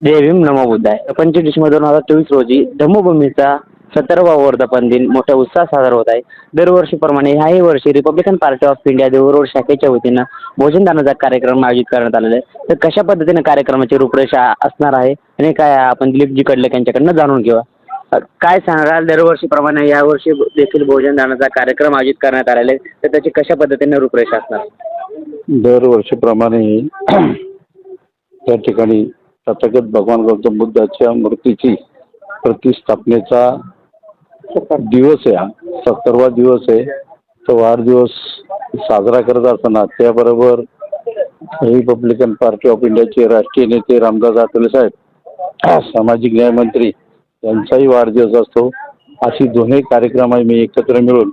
जय भीम नमो बुद्धाय. 25 डिसेंबर 2024 रोजी धम्मभूमीचा 70वा वर्धापन दिन मोठ्या उत्साहात साजरा होत आहे. दरवर्षीप्रमाणे ह्याही वर्षी Republican party of India Dehu शाखेच्या वतीनं भोजनदानाचा कार्यक्रम आयोजित करण्यात आलेला आहे. तर कशा पद्धतीने कार्यक्रमाची रूपरेषा असणार आहे आणि काय आपण दिलीपजी कडले यांच्याकडनं जाणून घेऊया. काय सांगाल, दरवर्षीप्रमाणे यावर्षी देखील भोजनदानाचा कार्यक्रम आयोजित करण्यात आलेला आहे, तर त्याची कशा पद्धतीने रूपरेषा असणार? दरवर्षीप्रमाणे त्या ठिकाणी तथागत भगवान गौतम बुद्धाच्या मूर्तीची प्रतिष्ठापनेचा दिवस आहे. हा 70वा दिवस आहे. तो वाढदिवस साजरा करत असताना त्याबरोबर रिपब्लिकन पार्टी ऑफ इंडियाचे राष्ट्रीय नेते रामदास आठवले साहेब, सामाजिक न्याय मंत्री यांचाही वाढदिवस असतो. अशी दोन्ही कार्यक्रम आम्ही एकत्र मिळून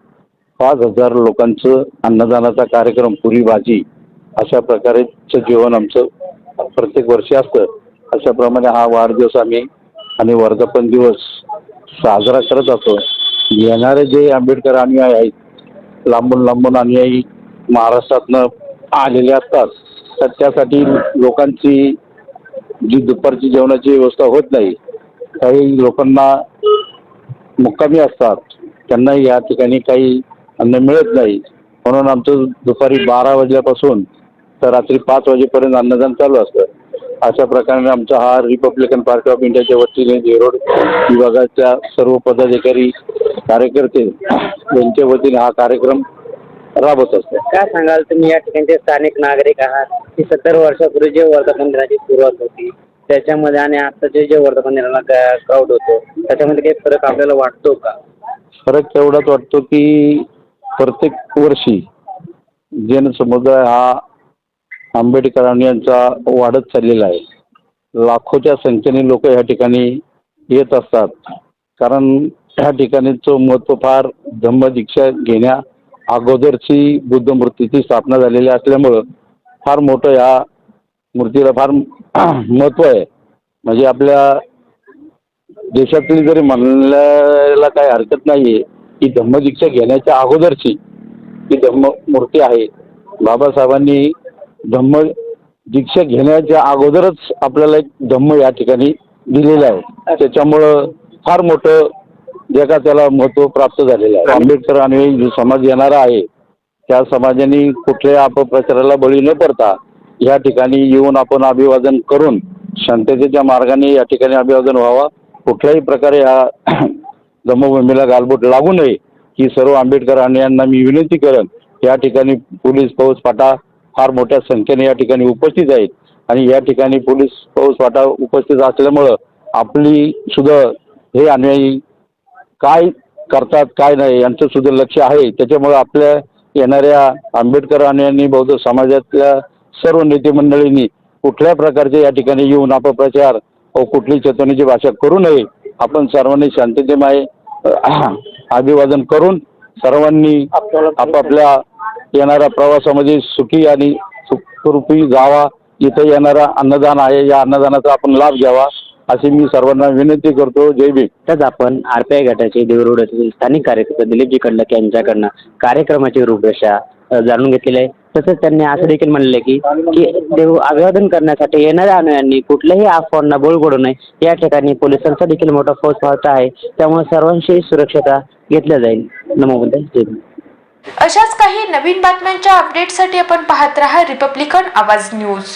5,000 लोकांचं अन्नदानाचा कार्यक्रम, पुरी भाजी अशा प्रकारचं जेवण आमचं प्रत्येक वर्षी असतं. अशाप्रमाणे हा वाढदिवस आम्ही आणि वर्धापन दिवस साजरा करत असतो. येणारे जे आंबेडकर अनुयायी आहेत, लांबून लांबून अनुयायी महाराष्ट्रातनं आलेले असतात, तर त्यासाठी लोकांची जी दुपारची जेवणाची व्यवस्था होत नाही, काही लोकांना मुक्कामी असतात, त्यांना या ठिकाणी काही अन्न मिळत नाही. म्हणून आमचं दुपारी 12 वाजल्यापासून तर रात्री 5 वाजेपर्यंत अन्नदान चालू असतं. अशा प्रकारे आमचा हा रिपब्लिकन पार्टी ऑफ इंडियाच्या वतीने देरोड विभागाच्या सर्व पदाधिकारी, कार्यकर्ते यांच्या वतीने हा कार्यक्रम राबवत असतो. काय सांगाल, तुम्ही या ठिकाणचे स्थानिक नागरिक आहात की 70 वर्षापूर्वी जे वर्धापन दिनाची सुरुवात होती त्याच्यामध्ये आणि आताचे जे वर्धापन दिनाला क्राऊड होतो त्याच्यामध्ये काही फरक आपल्याला वाटतो का? फरक एवढाच वाटतो की प्रत्येक वर्षी जनसमुदाय हा आंबेडकरांचा वाढत चाललेला आहे. लाखोच्या संख्येने लोक या ठिकाणी येत असतात, कारण ह्या ठिकाणीचं महत्त्व फार धम्मदीक्षा घेण्या अगोदरची बुद्ध मूर्तीची स्थापना झालेली असल्यामुळं फार मोठं ह्या मूर्तीला फार महत्त्व आहे. म्हणजे आपल्या देशातील जरी म्हणण्याला काही हरकत नाही आहे की धम्मदीक्षा घेण्याच्या अगोदरची ही धम्म मूर्ती आहे. बाबासाहेबांनी धम्म दीक्षा घेण्याच्या अगोदरच आपल्याला एक धम्म या ठिकाणी दिलेलं आहे. त्याच्यामुळं फार मोठं जगात त्याला महत्त्व प्राप्त झालेलं आहे. आंबेडकर आणि जो समाज येणारा आहे त्या समाजाने कुठल्याही अपप्रचाराला बळी न पडता या ठिकाणी येऊन आपण अभिवादन करून शांततेच्या मार्गाने या ठिकाणी अभिवादन व्हावा. कुठल्याही प्रकारे या धम्मभूमीला गालबोट लागू नये ही सर्व आंबेडकर आणि यांना मी विनंती करेन. या ठिकाणी पोलीस फौजफाटा फार मोठ्या संख्येने या ठिकाणी उपस्थित आहेत आणि या ठिकाणी पोलीस फौजफाटा उपस्थित असल्यामुळं आपली सुद्धा हे अनुयायी काय करतात काय नाही यांचं सुद्धा लक्ष आहे. त्याच्यामुळं आपल्या येणाऱ्या आंबेडकर अनुयायांनी, बौद्ध समाजातल्या सर्व नेते मंडळींनी कुठल्या प्रकारचे या ठिकाणी येऊन अपप्रचार व कुठली चेतवणीची भाषा करू नये. आपण सर्वांनी शांततेमय अभिवादन करून सर्वांनी आपापल्या येणाऱ्या प्रवासामध्ये सुखी आणि सुखरूपी जावा. इथं येणारा अन्नदान आहे, या अन्नदानाचा आपण लाभ घ्यावा अशी मी सर्वांना विनंती करतो. जय भीम. त्याच आपण आरपीआय गटाचे देहरोड येथील स्थानिक कार्यकर्ते दिलीपजी कडलक यांच्याकडनं कार्यक्रमाची रूपरेषा जाणून घेतलेली आहे. तसंच त्यांनी असं देखील म्हणले की देव अभिवादन करण्यासाठी येणाऱ्या अनुयायांनी कुठल्याही अफवांना बळी पडू नये. या ठिकाणी पोलिसांचा देखील मोठा फौजफाटा आहे, त्यामुळे सर्वांची सुरक्षता घेतल्या जाईल. नमो बुद्धाय. जय भीम. अशाच काही नवीन बातम्यांच्या अपडेटसाठी आपण पाहत रहा रिपब्लिकन आवाज न्यूज.